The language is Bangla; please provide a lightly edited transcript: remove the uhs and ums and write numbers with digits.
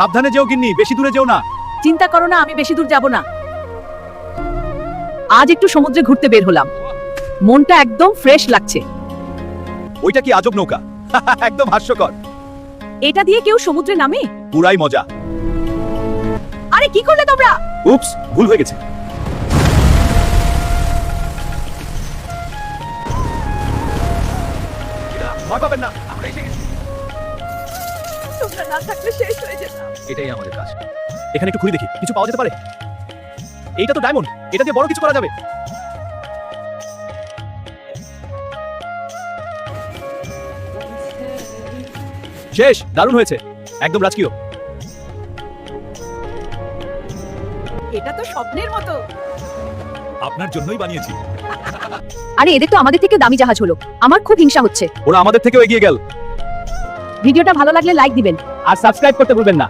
সাবধানে যেও গিন্নি, বেশি দূরে যেও না। চিন্তা করো না, আমি বেশি দূর যাব না। আজ একটু সমুদ্রে ঘুরতে বের হলাম, মনটা একদম ফ্রেশ লাগছে। ওইটা কি আজব নৌকা? একদম হাস্যকর। এটা দিয়ে কেউ সমুদ্রে নামে? পুরাই মজা। আরে কি করলে তোমরা? উপস, ভুল হয়ে গেছে। ভয় পাবেন না, আমরা এসে গেছি। তোমরা না থাকলে শেষ হয়ে যেতাম। এটাই আমাদের কাজ। এখানে একটু ঘুরে দেখি, কিছু পাওয়া যেতে পারে। এইটা তো ডায়মন্ড, এটা দিয়ে বড় কিছু করা যাবে। শেষ, দারুণ হয়েছে, একদম রাজকীয়। এটা তো স্বপ্নের মতো। আপনার জন্যই বানিয়েছি। আরে এদের তো আমাদের থেকে দামি জাহাজ হলো, আমার খুব হিংসা হচ্ছে। ওরা আমাদের থেকেও এগিয়ে গেল। ভিডিওটা ভালো লাগলে লাইক দিবেন আর সাবস্ক্রাইব করতে ভুলবেন না।